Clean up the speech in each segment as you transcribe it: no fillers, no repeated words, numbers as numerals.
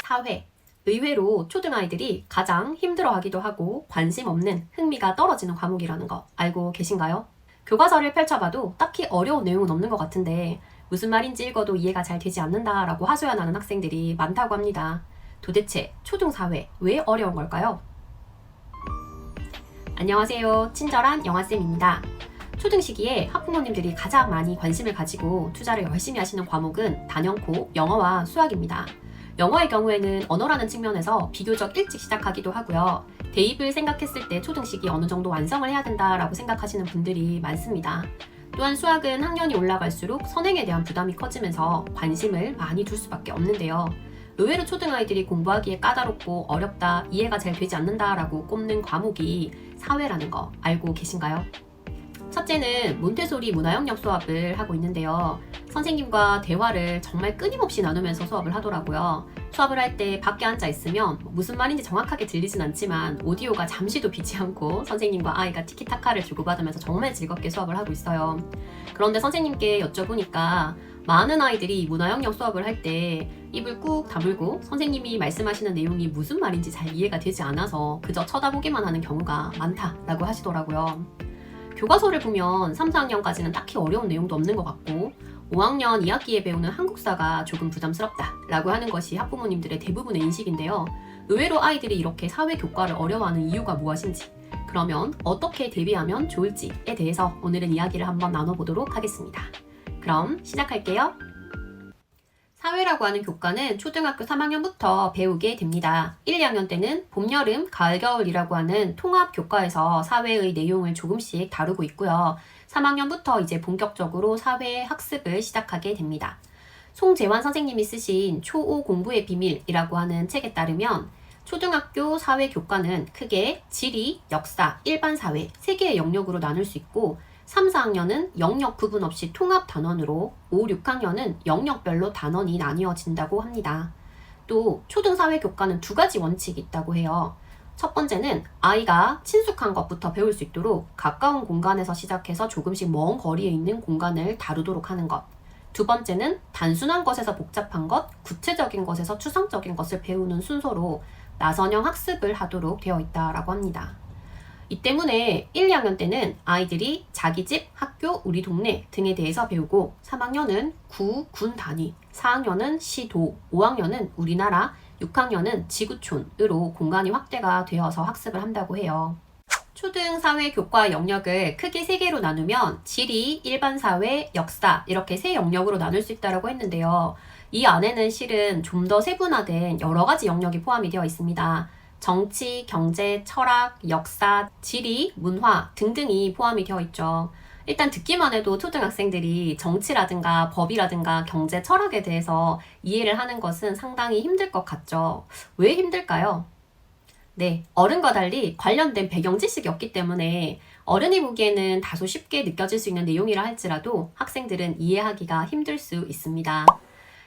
사회. 의외로 초등아이들이 가장 힘들어하기도 하고 관심 없는 흥미가 떨어지는 과목이라는 거 알고 계신가요? 교과서를 펼쳐봐도 딱히 어려운 내용은 없는 것 같은데 무슨 말인지 읽어도 이해가 잘 되지 않는다라고 하소연하는 학생들이 많다고 합니다. 도대체 초등사회 왜 어려운 걸까요? 안녕하세요. 친절한 영아쌤입니다. 초등 시기에 학부모님들이 가장 많이 관심을 가지고 투자를 열심히 하시는 과목은 단연코 영어와 수학입니다. 영어의 경우에는 언어라는 측면에서 비교적 일찍 시작하기도 하고요. 대입을 생각했을 때 초등 시기 어느 정도 완성을 해야 된다라고 생각하시는 분들이 많습니다. 또한 수학은 학년이 올라갈수록 선행에 대한 부담이 커지면서 관심을 많이 둘 수밖에 없는데요. 의외로 초등아이들이 공부하기에 까다롭고 어렵다, 이해가 잘 되지 않는다라고 꼽는 과목이 사회라는 거 알고 계신가요? 첫째는 몬테소리 문화영역 수업을 하고 있는데요. 선생님과 대화를 정말 끊임없이 나누면서 수업을 하더라고요. 수업을 할 때 밖에 앉아 있으면 무슨 말인지 정확하게 들리진 않지만 오디오가 잠시도 비지 않고 선생님과 아이가 티키타카를 주고받으면서 정말 즐겁게 수업을 하고 있어요. 그런데 선생님께 여쭤보니까 많은 아이들이 문화영역 수업을 할 때 입을 꾹 다물고 선생님이 말씀하시는 내용이 무슨 말인지 잘 이해가 되지 않아서 그저 쳐다보기만 하는 경우가 많다라고 하시더라고요. 교과서를 보면 3, 4학년까지는 딱히 어려운 내용도 없는 것 같고 5학년 2학기에 배우는 한국사가 조금 부담스럽다라고 하는 것이 학부모님들의 대부분의 인식인데요. 의외로 아이들이 이렇게 사회교과를 어려워하는 이유가 무엇인지, 그러면 어떻게 대비하면 좋을지에 대해서 오늘은 이야기를 한번 나눠보도록 하겠습니다. 그럼 시작할게요. 사회라고 하는 교과는 초등학교 3학년부터 배우게 됩니다. 1, 2학년 때는 봄, 여름, 가을, 겨울이라고 하는 통합 교과에서 사회의 내용을 조금씩 다루고 있고요. 3학년부터 이제 본격적으로 사회 학습을 시작하게 됩니다. 송재환 선생님이 쓰신 초5 공부의 비밀이라고 하는 책에 따르면 초등학교 사회 교과는 크게 지리, 역사, 일반 사회 3개의 영역으로 나눌 수 있고 3, 4학년은 영역 구분 없이 통합 단원으로 5, 6학년은 영역별로 단원이 나뉘어진다고 합니다. 또 초등사회교과는 2가지 원칙이 있다고 해요. 첫 번째는 아이가 친숙한 것부터 배울 수 있도록 가까운 공간에서 시작해서 조금씩 먼 거리에 있는 공간을 다루도록 하는 것. 두 번째는 단순한 것에서 복잡한 것, 구체적인 것에서 추상적인 것을 배우는 순서로 나선형 학습을 하도록 되어 있다고 합니다. 이 때문에 1, 2학년 때는 아이들이 자기 집, 학교, 우리 동네 등에 대해서 배우고 3학년은 구, 군 단위, 4학년은 시, 도, 5학년은 우리나라, 6학년은 지구촌으로 공간이 확대가 되어서 학습을 한다고 해요. 초등 사회 교과 영역을 크게 3개로 나누면 지리, 일반 사회, 역사 이렇게 3 영역으로 나눌 수 있다고 했는데요. 이 안에는 실은 좀 더 세분화된 여러 가지 영역이 포함이 되어 있습니다. 정치, 경제, 철학, 역사, 지리, 문화 등등이 포함이 되어 있죠. 일단 듣기만 해도 초등학생들이 정치라든가 법이라든가 경제, 철학에 대해서 이해를 하는 것은 상당히 힘들 것 같죠. 왜 힘들까요? 네, 어른과 달리 관련된 배경 지식이 없기 때문에 어른이 보기에는 다소 쉽게 느껴질 수 있는 내용이라 할지라도 학생들은 이해하기가 힘들 수 있습니다.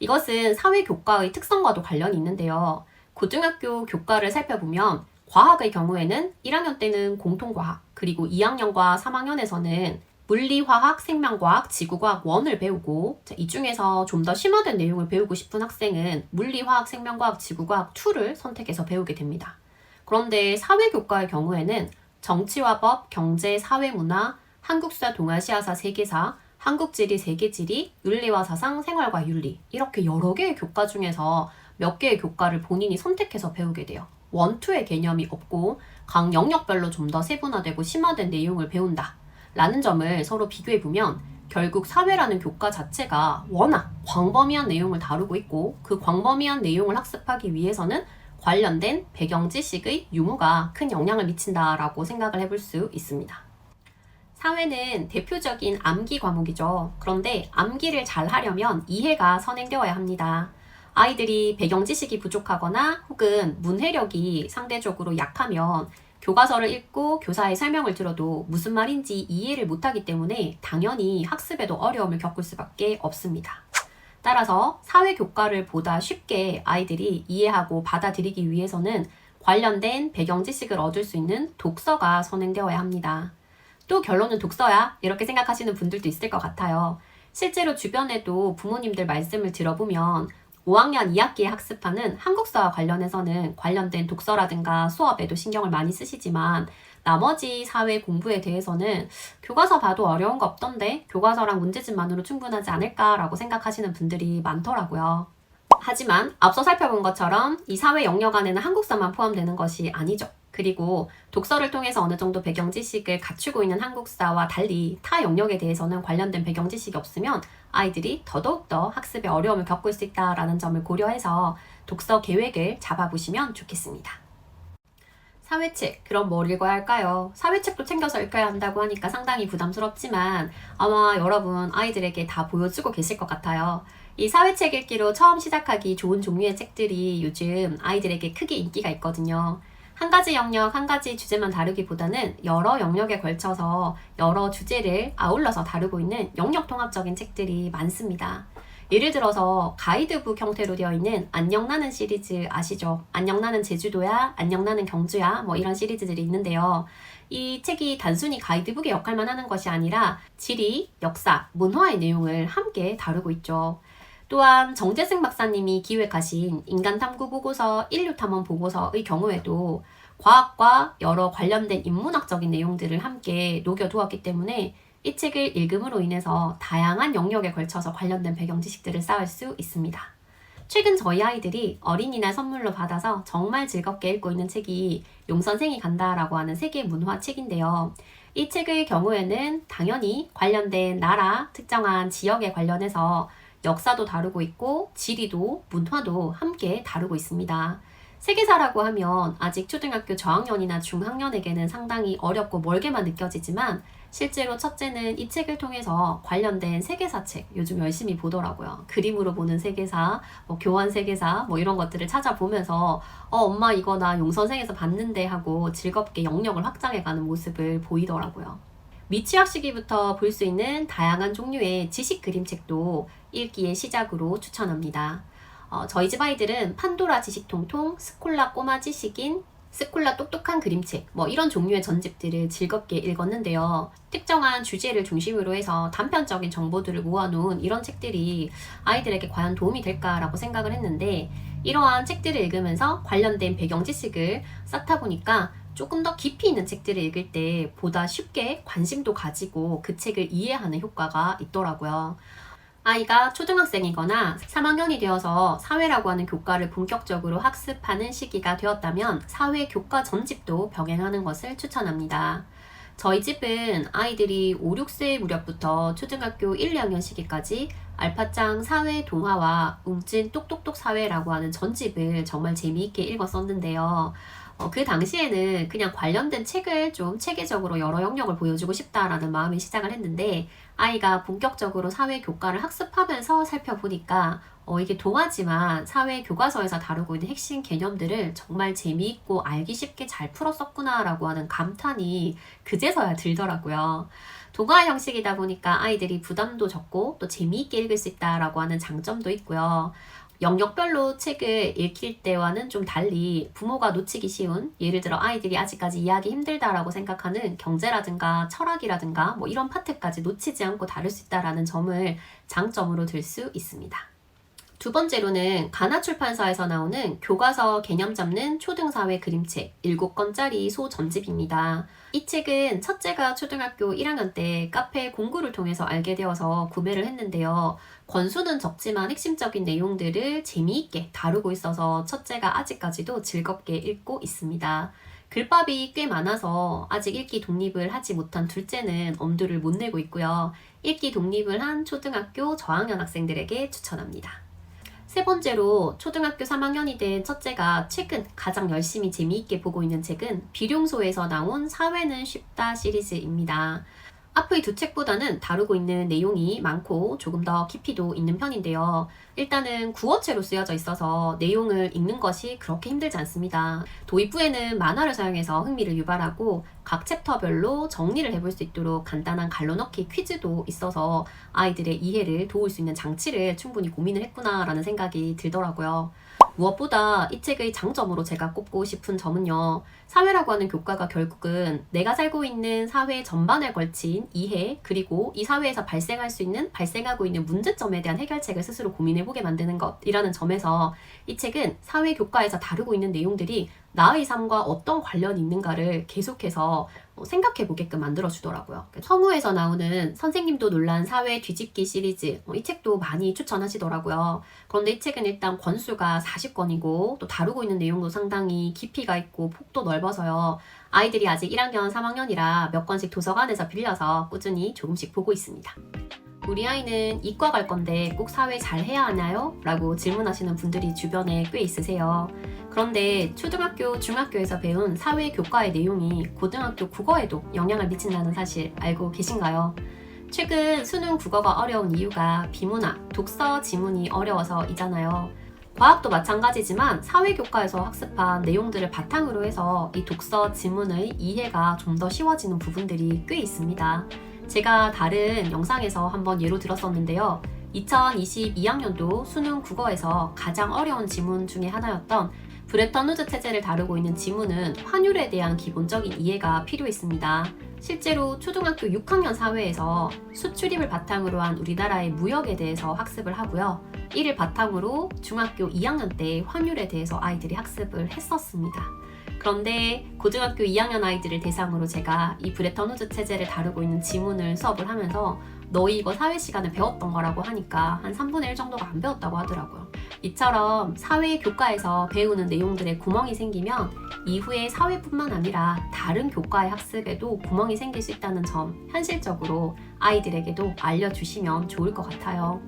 이것은 사회교과의 특성과도 관련이 있는데요. 고등학교 교과를 살펴보면 과학의 경우에는 1학년 때는 공통과학, 그리고 2학년과 3학년에서는 물리화학, 생명과학, 지구과학 1을 배우고 이 중에서 좀 더 심화된 내용을 배우고 싶은 학생은 물리화학, 생명과학, 지구과학 2를 선택해서 배우게 됩니다. 그런데 사회교과의 경우에는 정치와 법, 경제, 사회문화, 한국사, 동아시아사, 세계사, 한국지리, 세계지리, 윤리와 사상, 생활과 윤리 이렇게 여러 개의 교과 중에서 몇 개의 교과를 본인이 선택해서 배우게 돼요. 1, 2의 개념이 없고 각 영역별로 좀 더 세분화되고 심화된 내용을 배운다 라는 점을 서로 비교해보면 결국 사회라는 교과 자체가 워낙 광범위한 내용을 다루고 있고 그 광범위한 내용을 학습하기 위해서는 관련된 배경 지식의 유무가 큰 영향을 미친다라고 생각을 해볼 수 있습니다. 사회는 대표적인 암기 과목이죠. 그런데 암기를 잘 하려면 이해가 선행되어야 합니다. 아이들이 배경 지식이 부족하거나 혹은 문해력이 상대적으로 약하면 교과서를 읽고 교사의 설명을 들어도 무슨 말인지 이해를 못하기 때문에 당연히 학습에도 어려움을 겪을 수밖에 없습니다. 따라서 사회교과를 보다 쉽게 아이들이 이해하고 받아들이기 위해서는 관련된 배경 지식을 얻을 수 있는 독서가 선행되어야 합니다. 또 결론은 독서야 이렇게 생각하시는 분들도 있을 것 같아요. 실제로 주변에도 부모님들 말씀을 들어보면 5학년 2학기에 학습하는 한국사와 관련해서는 관련된 독서라든가 수업에도 신경을 많이 쓰시지만 나머지 사회 공부에 대해서는 교과서 봐도 어려운 거 없던데 교과서랑 문제집만으로 충분하지 않을까라고 생각하시는 분들이 많더라고요. 하지만 앞서 살펴본 것처럼 이 사회 영역 안에는 한국사만 포함되는 것이 아니죠. 그리고 독서를 통해서 어느 정도 배경 지식을 갖추고 있는 한국사와 달리 타 영역에 대해서는 관련된 배경 지식이 없으면 아이들이 더더욱더 학습에 어려움을 겪을 수 있다는 점을 고려해서 독서 계획을 잡아보시면 좋겠습니다. 사회책, 그럼 뭘 읽어야 할까요? 사회책도 챙겨서 읽어야 한다고 하니까 상당히 부담스럽지만 아마 여러분 아이들에게 다 보여주고 계실 것 같아요. 이 사회책 읽기로 처음 시작하기 좋은 종류의 책들이 요즘 아이들에게 크게 인기가 있거든요. 한 가지 영역, 한 가지 주제만 다루기보다는 여러 영역에 걸쳐서 여러 주제를 아울러서 다루고 있는 영역 통합적인 책들이 많습니다. 예를 들어서 가이드북 형태로 되어 있는 안녕 나는 시리즈 아시죠? 안녕 나는 제주도야, 안녕 나는 경주야, 뭐 이런 시리즈들이 있는데요. 이 책이 단순히 가이드북의 역할만 하는 것이 아니라 지리, 역사, 문화의 내용을 함께 다루고 있죠. 또한 정재승 박사님이 기획하신 인간탐구 보고서, 인류탐험 보고서의 경우에도 과학과 여러 관련된 인문학적인 내용들을 함께 녹여두었기 때문에 이 책을 읽음으로 인해서 다양한 영역에 걸쳐서 관련된 배경 지식들을 쌓을 수 있습니다. 최근 저희 아이들이 어린이날 선물로 받아서 정말 즐겁게 읽고 있는 책이 용선생이 간다라고 하는 세계 문화 책인데요. 이 책의 경우에는 당연히 관련된 나라, 특정한 지역에 관련해서 역사도 다루고 있고 지리도 문화도 함께 다루고 있습니다. 세계사라고 하면 아직 초등학교 저학년이나 중학년에게는 상당히 어렵고 멀게만 느껴지지만 실제로 첫째는 이 책을 통해서 관련된 세계사 책 요즘 열심히 보더라고요. 그림으로 보는 세계사, 교환 세계사 이런 것들을 찾아보면서 엄마 이거 나 용선생에서 봤는데 하고 즐겁게 영역을 확장해가는 모습을 보이더라고요. 미취학 시기부터 볼 수 있는 다양한 종류의 지식 그림책도 읽기의 시작으로 추천합니다. 저희 집 아이들은 판도라 지식통통, 스콜라 꼬마 지식인, 스콜라 똑똑한 그림책 이런 종류의 전집들을 즐겁게 읽었는데요. 특정한 주제를 중심으로 해서 단편적인 정보들을 모아놓은 이런 책들이 아이들에게 과연 도움이 될까라고 생각을 했는데 이러한 책들을 읽으면서 관련된 배경 지식을 쌓다 보니까 조금 더 깊이 있는 책들을 읽을 때 보다 쉽게 관심도 가지고 그 책을 이해하는 효과가 있더라고요. 아이가 초등학생이거나 3학년이 되어서 사회라고 하는 교과를 본격적으로 학습하는 시기가 되었다면 사회 교과 전집도 병행하는 것을 추천합니다. 저희 집은 아이들이 5, 6세 무렵부터 초등학교 1, 2학년 시기까지 알파짱 사회 동화와 웅진 똑똑똑 사회라고 하는 전집을 정말 재미있게 읽었었는데요. 그 당시에는 그냥 관련된 책을 좀 체계적으로 여러 영역을 보여주고 싶다라는 마음이 시작을 했는데 아이가 본격적으로 사회 교과를 학습하면서 살펴보니까 이게 동화지만 사회 교과서에서 다루고 있는 핵심 개념들을 정말 재미있고 알기 쉽게 잘 풀었었구나 라고 하는 감탄이 그제서야 들더라고요. 동화 형식이다 보니까 아이들이 부담도 적고 또 재미있게 읽을 수 있다라고 하는 장점도 있고요. 영역별로 책을 읽힐 때와는 좀 달리 부모가 놓치기 쉬운, 예를 들어 아이들이 아직까지 이해하기 힘들다라고 생각하는 경제라든가 철학이라든가 이런 파트까지 놓치지 않고 다룰 수 있다는 점을 장점으로 들 수 있습니다. 두 번째로는 가나출판사에서 나오는 교과서 개념 잡는 초등사회 그림책 7권짜리 소전집입니다. 이 책은 첫째가 초등학교 1학년 때 카페 공구를 통해서 알게 되어서 구매를 했는데요. 권수는 적지만 핵심적인 내용들을 재미있게 다루고 있어서 첫째가 아직까지도 즐겁게 읽고 있습니다. 글밥이 꽤 많아서 아직 읽기 독립을 하지 못한 둘째는 엄두를 못 내고 있고요. 읽기 독립을 한 초등학교 저학년 학생들에게 추천합니다. 세 번째로 초등학교 3학년이 된 첫째가 최근 가장 열심히 재미있게 보고 있는 책은 비룡소에서 나온 사회는 쉽다 시리즈입니다. 앞의 두 책보다는 다루고 있는 내용이 많고 조금 더 깊이도 있는 편인데요. 일단은 구어체로 쓰여져 있어서 내용을 읽는 것이 그렇게 힘들지 않습니다. 도입부에는 만화를 사용해서 흥미를 유발하고 각 챕터별로 정리를 해볼 수 있도록 간단한 갈로넣기 퀴즈도 있어서 아이들의 이해를 도울 수 있는 장치를 충분히 고민을 했구나라는 생각이 들더라고요. 무엇보다 이 책의 장점으로 제가 꼽고 싶은 점은요. 사회라고 하는 교과가 결국은 내가 살고 있는 사회 전반에 걸친 이해, 그리고 이 사회에서 발생하고 있는 문제점에 대한 해결책을 스스로 고민해보게 만드는 것이라는 점에서 이 책은 사회 교과에서 다루고 있는 내용들이 나의 삶과 어떤 관련이 있는가를 계속해서 생각해보게끔 만들어주더라고요. 성우에서 나오는 선생님도 놀란 사회 뒤집기 시리즈, 이 책도 많이 추천하시더라고요. 그런데 이 책은 일단 권수가 40권이고 또 다루고 있는 내용도 상당히 깊이가 있고 폭도 넓어서요. 아이들이 아직 1학년, 3학년이라 몇 권씩 도서관에서 빌려서 꾸준히 조금씩 보고 있습니다. 우리 아이는 이과 갈 건데 꼭 사회 잘 해야 하나요? 라고 질문하시는 분들이 주변에 꽤 있으세요. 그런데 초등학교, 중학교에서 배운 사회 교과의 내용이 고등학교 국어에도 영향을 미친다는 사실 알고 계신가요? 최근 수능 국어가 어려운 이유가 비문학, 독서 지문이 어려워서이잖아요. 과학도 마찬가지지만 사회교과에서 학습한 내용들을 바탕으로 해서 이 독서 지문의 이해가 좀 더 쉬워지는 부분들이 꽤 있습니다. 제가 다른 영상에서 한번 예로 들었었는데요. 2022학년도 수능 국어에서 가장 어려운 지문 중에 하나였던 브레턴 우즈 체제를 다루고 있는 지문은 환율에 대한 기본적인 이해가 필요했습니다. 실제로 초등학교 6학년 사회에서 수출입을 바탕으로 한 우리나라의 무역에 대해서 학습을 하고요. 이를 바탕으로 중학교 2학년 때 환율에 대해서 아이들이 학습을 했었습니다. 그런데 고등학교 2학년 아이들을 대상으로 제가 이 브레턴 우즈 체제를 다루고 있는 지문을 수업을 하면서 너희 이거 사회 시간에 배웠던 거라고 하니까 한 3분의 1 정도가 안 배웠다고 하더라고요. 이처럼 사회 교과에서 배우는 내용들에 구멍이 생기면 이후에 사회뿐만 아니라 다른 교과의 학습에도 구멍이 생길 수 있다는 점 현실적으로 아이들에게도 알려주시면 좋을 것 같아요.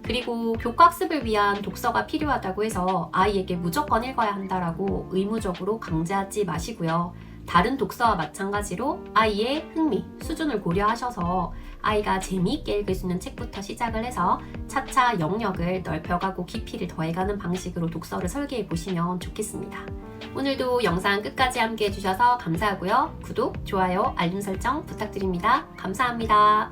그리고 교과 학습을 위한 독서가 필요하다고 해서 아이에게 무조건 읽어야 한다라고 의무적으로 강제하지 마시고요. 다른 독서와 마찬가지로 아이의 흥미, 수준을 고려하셔서 아이가 재미있게 읽을 수 있는 책부터 시작을 해서 차차 영역을 넓혀가고 깊이를 더해가는 방식으로 독서를 설계해 보시면 좋겠습니다. 오늘도 영상 끝까지 함께 해주셔서 감사하고요. 구독, 좋아요, 알림 설정 부탁드립니다. 감사합니다.